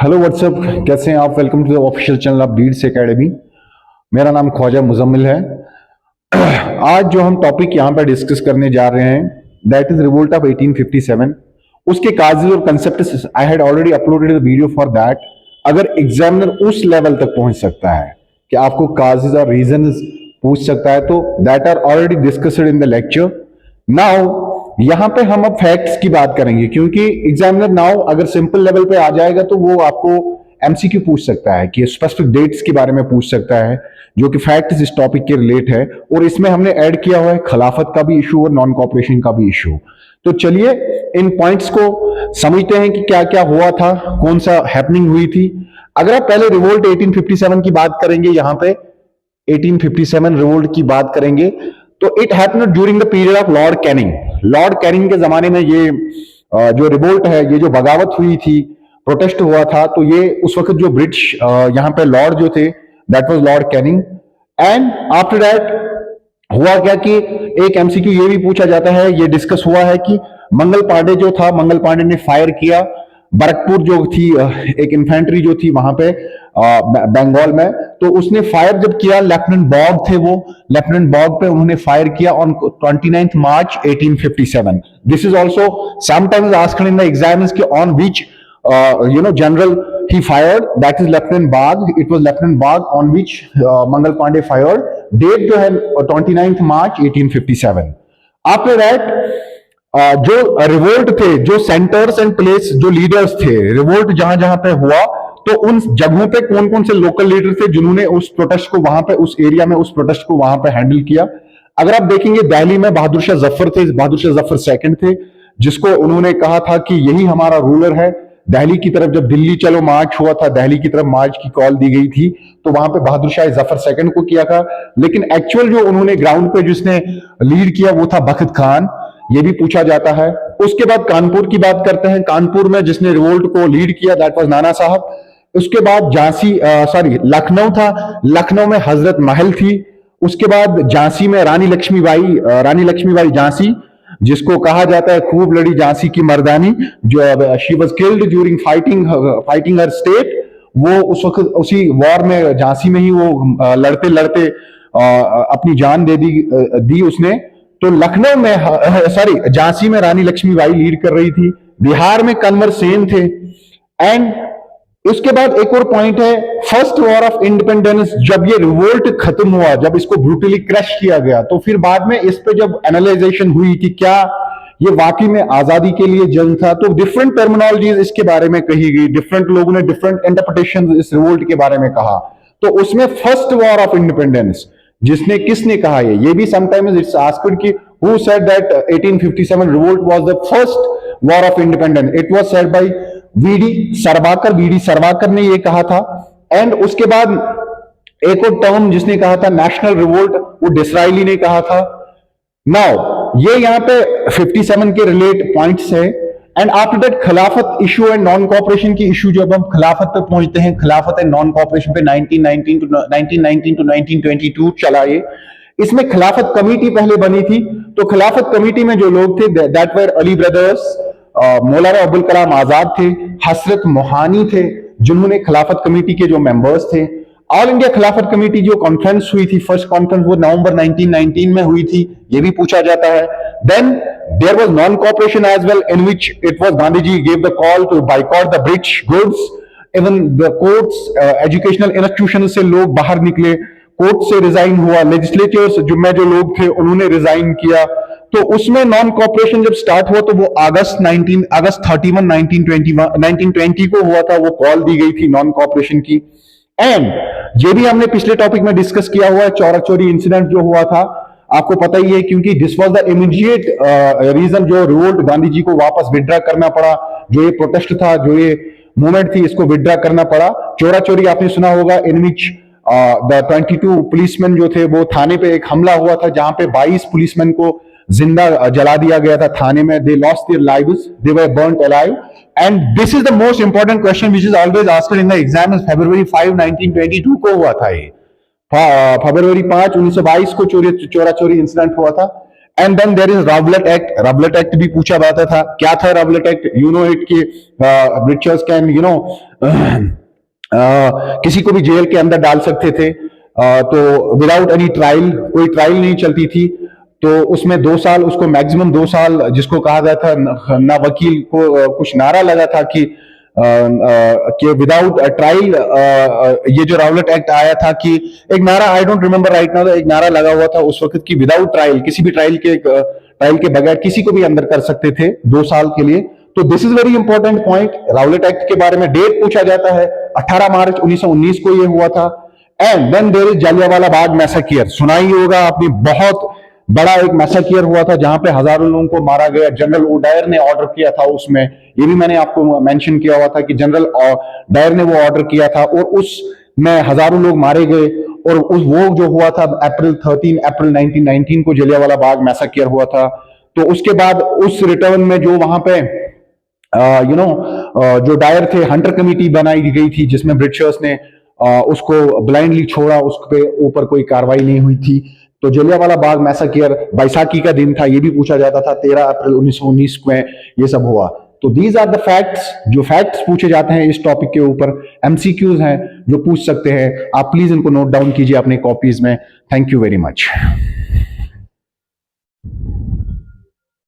Hello what's up, कैसे हैं आप। Welcome to the official channel of Deeds Academy. मेरा नाम ख्वाजा मुजम्मिल है। आज जो हम टॉपिक यहाँ पर डिस्कस करने जा रहे हैं दैट इज रिवोल्ट ऑफ 1857। उसके काजेज और concept I had already uploaded the video for that. अगर एग्जामिनर उस लेवल तक पहुंच सकता है कि आपको काजेज और रीजंस पूछ सकता है तो that are already discussed in the lecture. Now यहां पे हम अब फैक्ट्स की बात करेंगे, क्योंकि एग्जामिनर नाउ अगर सिंपल लेवल पे आ जाएगा तो वो आपको एमसीक्यू पूछ सकता है कि स्पेसिफिक डेट्स के बारे में पूछ सकता है, जो कि फैक्ट्स इस टॉपिक के रिलेट है। और इसमें हमने ऐड किया हुआ है खिलाफत का भी इशू और नॉन कॉपरेशन का भी इशू। तो चलिए इन पॉइंट्स को समझते हैं कि क्या क्या हुआ था, कौन सा हैपनिंग हुई थी। अगर आप पहले रिवोल्ट 1857 की बात करेंगे, यहां पे 1857 रिवोल्ट की बात करेंगे तो it happened during the period of Lord Canning. Lord Canning के जमाने में ये जो रिवोल्ट है, ये जो बगावत हुई थी, प्रोटेस्ट हुआ था, तो ये उस वक्त जो ब्रिटिश यहाँ पे लॉर्ड जो थे that was Lord Canning. And after that हुआ क्या कि एक एमसीक्यू ये भी पूछा जाता है, ये डिस्कस हुआ है कि मंगल पांडे जो था, मंगल पांडे ने फायर किया बरकपुर जो थी, एक इन्फेंट्री जो थी वहां पे बंगाल में, तो उसने फायर जब किया, लेफ्टिनेंट बॉग थे वो, लेफ्टिनेंट बॉग पे उन्होंने फायर किया on 29 March 1857। This is also sometimes asked in the exams कि on which general he fired, that is Lieutenant Bagh. It was Lieutenant Bagh on which Mangal Pandey fired. Date जो है 29th March 1857। After that जो revolt थे, जो centres and place, जो leaders थे, revolt जहां जहां पे हुआ तो उन जगहों पे कौन कौन से लोकल लीडर थे जिन्होंने उस प्रोटेस्ट को वहां पे, उस एरिया में उस प्रोटेस्ट को वहां पे हैंडल किया। अगर आप देखेंगे दिल्ली में बहादुर शाह जफर थे, बहादुर शाह जफर सेकंड थे, जिसको उन्होंने कहा था कि यही हमारा रूलर है। दिल्ली की तरफ जब दिल्ली चलो मार्च हुआ था, दिल्ली की तरफ मार्च की कॉल दी गई थी, तो वहां पे बहादुर शाह जफर सेकंड को किया था। लेकिन एक्चुअल जो उन्होंने ग्राउंड पे जिसने लीड किया वो था बख्त खान, ये भी पूछा जाता है। उसके बाद कानपुर की बात करते हैं। कानपुर में जिसने रिवोल्ट को लीड किया दैट वाज नाना साहब। उसके बाद झांसी, सॉरी लखनऊ था, लखनऊ में हजरत महल थी। उसके बाद झांसी में रानी लक्ष्मीबाई, रानी लक्ष्मीबाई झांसी, जिसको कहा जाता है खूब लड़ी झांसी की मर्दानी, जो she was killed during fighting her state. वो उस वक्त उसी वॉर में झांसी में ही वो लड़ते लड़ते अपनी जान दे दी उसने। तो लखनऊ में, सॉरी झांसी में रानी लक्ष्मीबाई लीड कर रही थी। बिहार में कन्वर सेन थे। एंड उसके बाद एक और पॉइंट है, फर्स्ट वॉर ऑफ इंडिपेंडेंस, जब ये रिवोल्ट खत्म हुआ, जब इसको ब्रूटली क्रश किया गया, तो फिर बाद में इस पे जब एनालाइजेशन हुई कि क्या ये वाकई में आजादी के लिए जंग था, तो डिफरेंट टर्मिनोलॉजीज इसके बारे में कही गई, डिफरेंट लोगों ने डिफरेंट इंटरप्रिटेशन इस रिवोल्ट के बारे में कहा। तो उसमें फर्स्ट वॉर ऑफ इंडिपेंडेंस जिसने, किसने कहा ये भी समटाइम्स इट्स आस्क्ड कि who said that 1857 revolt was the first war of independence. It was said by VD Savarkar ने ये कहा था। एंड उसके बाद एक और टर्म जिसने कहा था नेशनल रिवोल्ट, वो डिसराइली ने कहा था। नाउ ये यहाँ पे 57 के रिलेट पॉइंट्स है। एंड आफ्टर दैट खिलाफत इशू एंड नॉन कॉपरेशन की इशू, जब हम खिलाफत पे पहुंचते हैं, खिलाफत एंड नॉन कॉपरेशन पे 1919 टू 1922 चला ये। इसमें खिलाफत कमेटी पहले बनी थी, तो खिलाफत कमेटी में जो लोग थे दैट वर अली ब्रदर्स, मौलाना अब्दुल कलाम आजाद थे, हसरत मोहानी थे, जिन्होंने खिलाफत कमेटी के जो मेंबर्स थे। ऑल इंडिया खिलाफत कमेटी जो कॉन्फ्रेंस हुई थी, फर्स्ट कॉन्फ्रेंस, वो नवंबर 1919 में हुई थी, ये भी पूछा जाता है। Then there was non cooperation as well, in which it was Gandhi ji gave the call to boycott the British goods. Even the courts, educational institution से लोग बाहर निकले, कोर्ट से रिजाइन हुआ, लेजिस्लेचर्स जो लोग थे उन्होंने रिजाइन किया। तो उसमें नॉन कॉपरेशन जब स्टार्ट हुआ तो वो अगस्त 31 1920 को हुआ था, वो कॉल दी गई थी नॉन कॉपरेशन की। एंड ये भी हमने पिछले टॉपिक में डिस्कस किया हुआ है, चौरा चोरी इंसिडेंट जो हुआ था, आपको पता ही है, क्योंकि this was the immediate reason जो रिवोल्ट, गांधी जी को वापस विड्रा करना पड़ा, जो ये प्रोटेस्ट था, जो ये मूवमेंट थी, इसको विड्रा करना पड़ा। चौरा चोरी आपने सुना होगा, इन विच द 22 पुलिसमैन जो थे, वो थाने पे एक हमला हुआ था जहां पे 22 पुलिसमैन को जिंदा जला दिया गया था थाने में। They lost their lives, they were burned alive. And this is the most important question which is always asked in the exam, फरवरी 5 1922 को हुआ था ये, फरवरी 5 1922 को चोरा चोरी इंसिडेंट हुआ था। And then there is Rowlatt Act. Rowlatt Act भी पूछा जाता था, क्या था Rowlatt Act? You know it कि ब्रिटिशर्स कैन किसी को भी जेल के अंदर डाल सकते थे, तो विदाउट एनी ट्रायल, कोई ट्रायल नहीं चलती थी, तो उसमें 2 साल, उसको मैक्सिमम 2 साल, जिसको कहा जाता था ना वकील को कुछ नारा लगा था कि विदाउट ट्रायल, ये जो रावलेट एक्ट आया था कि एक नारा, I don't remember right now, एक नारा लगा हुआ था उस वक्त कि विदाउट ट्रायल, किसी भी ट्रायल के बगैर किसी को भी अंदर कर सकते थे 2 साल के लिए। तो this is very important point. Rowlatt act के बारे में डेट पूछा जाता है, 18 मार्च 1919 को ये हुआ था। And then there is Jallianwala Bagh massacre. सुना ही होगा आपने, बहुत बड़ा एक मैसेकियर हुआ था जहां पे हजारों लोगों को मारा गया। जनरल ओडायर ने ऑर्डर किया था उसमें, ये भी मैंने आपको मेंशन किया हुआ था कि जनरल डायर ने वो ऑर्डर किया था, और उसमें हजारों लोग मारे गए। और वो जो हुआ था अप्रैल 1919 को जलियांवाला बाग मैसेकियर हुआ था। तो उसके बाद उस रिटर्न में जो वहां पे जो डायर थे, हंटर कमेटी बनाई गई थी जिसमें ब्रिटिशर्स ने उसको ब्लाइंडली छोड़ा, उसके ऊपर कोई कार्रवाई नहीं हुई थी। तो जलियांवाला बाग मैसेकियर बैसाखी का दिन था, ये भी पूछा जाता था, 13 अप्रैल 1919 में ये सब हुआ। तो दीज आर द फैक्ट्स, जो फैक्ट्स पूछे जाते हैं इस टॉपिक के ऊपर। एमसीक्यूज हैं जो पूछ सकते हैं, आप प्लीज इनको नोट डाउन कीजिए अपनी कॉपीज में। Thank you very much.